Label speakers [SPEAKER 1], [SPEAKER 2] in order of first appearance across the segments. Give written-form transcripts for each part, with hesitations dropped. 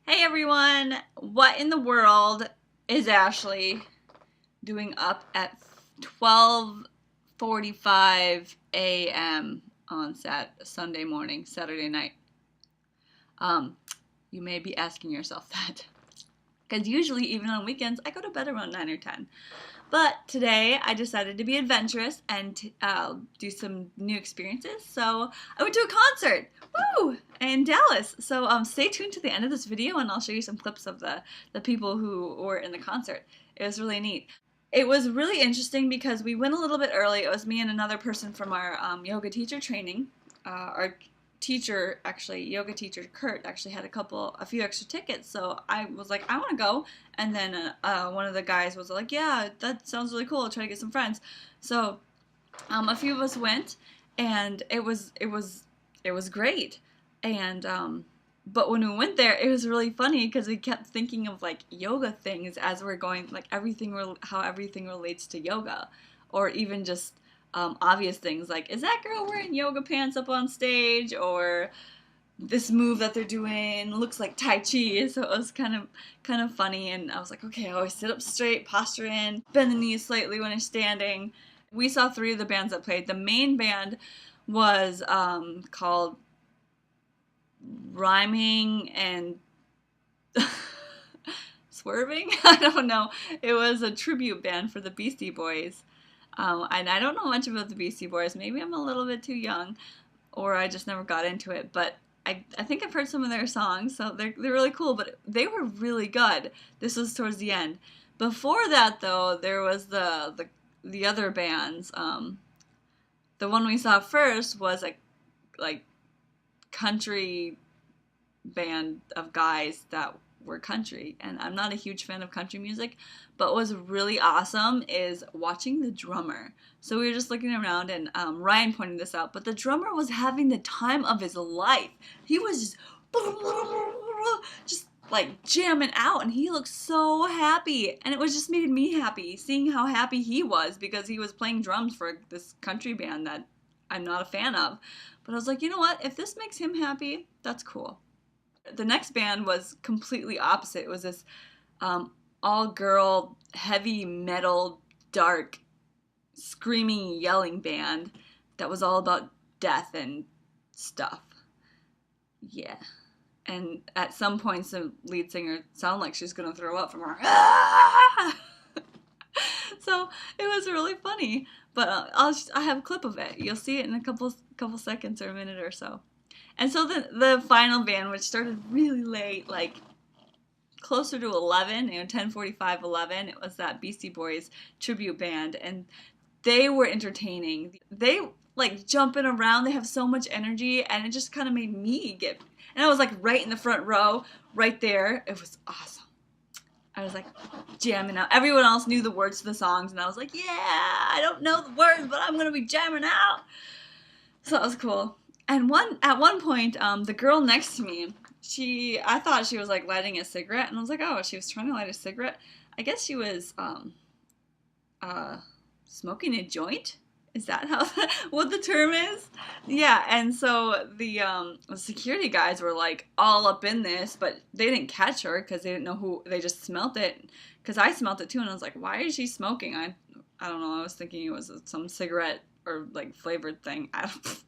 [SPEAKER 1] Hey everyone! What in the world is Ashley doing up at 12:45 a.m. on Sunday morning, Saturday night? Um, you may be asking yourself that. Because usually, even on weekends, I go to bed around 9 or 10. But today I decided to be adventurous and do some new experiences. So I went to a concert, woo, in Dallas. So stay tuned to the end of this video and I'll show you some clips of the people who were in the concert. It was really neat. It was really interesting because we went a little bit early. It was me and another person from our yoga teacher training. Our teacher, actually, yoga teacher Kurt, actually had a few extra tickets. So I was like, I want to go. And then one of the guys was like, yeah, that sounds really cool. I'll try to get some friends. So a few of us went, and it was great. And but when we went there, it was really funny because we kept thinking of like yoga things as we're going, like how everything relates to yoga, or even just obvious things like, is that girl wearing yoga pants up on stage, or this move that they're doing looks like Tai Chi. So it was kind of funny, and I was like, okay, I always sit up straight, posture in, bend the knees slightly when you're standing. We saw three of the bands that played. The main band was called Rhyming and Swerving. I don't know. It was a tribute band for the Beastie Boys. And I don't know much about the Beastie Boys. Maybe I'm a little bit too young, or I just never got into it. But I think I've heard some of their songs, so they're really cool. But they were really good. This was towards the end. Before that, though, there was the other bands. The one we saw first was a like country band of guys that were country, and I'm not a huge fan of country music, but what's really awesome is watching the drummer. So we were just looking around, and Ryan pointed this out, but the drummer was having the time of his life. He was just like jamming out, and he looked so happy, and it was just made me happy seeing how happy he was because he was playing drums for this country band that I'm not a fan of. But I was like, you know what, if this makes him happy, that's cool. The next band was completely opposite. It was this all-girl, heavy metal, dark, screaming, yelling band that was all about death and stuff. Yeah. And at some points, the lead singer sounded like she's gonna throw up from her. Ah! So it was really funny. But I have a clip of it. You'll see it in a couple seconds or a minute or so. And so the final band, which started really late, like closer to 11, 10:45, 11, it was that Beastie Boys tribute band, and they were entertaining. They like jumping around, they have so much energy, and it just kind of made me get, and I was like right in the front row, right there. It was awesome. I was like jamming out. Everyone else knew the words to the songs, and I was like, yeah, I don't know the words, but I'm gonna be jamming out. So that was cool. And at one point, the girl next to me, I thought she was like lighting a cigarette, and I was like, oh, she was trying to light a cigarette. I guess she was uh, smoking a joint. Is that how what the term is? Yeah. And so the security guys were like all up in this, but they didn't catch her because they didn't know who. They just smelt it because I smelt it too, and I was like, why is she smoking? I don't know. I was thinking it was some cigarette or like flavored thing. I don't.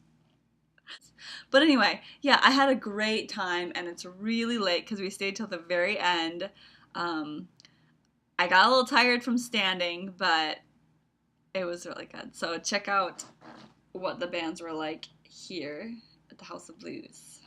[SPEAKER 1] But anyway, yeah, I had a great time, and it's really late because we stayed till the very end. Um, I got a little tired from standing, but it was really good. So check out what the bands were like here at the House of Blues.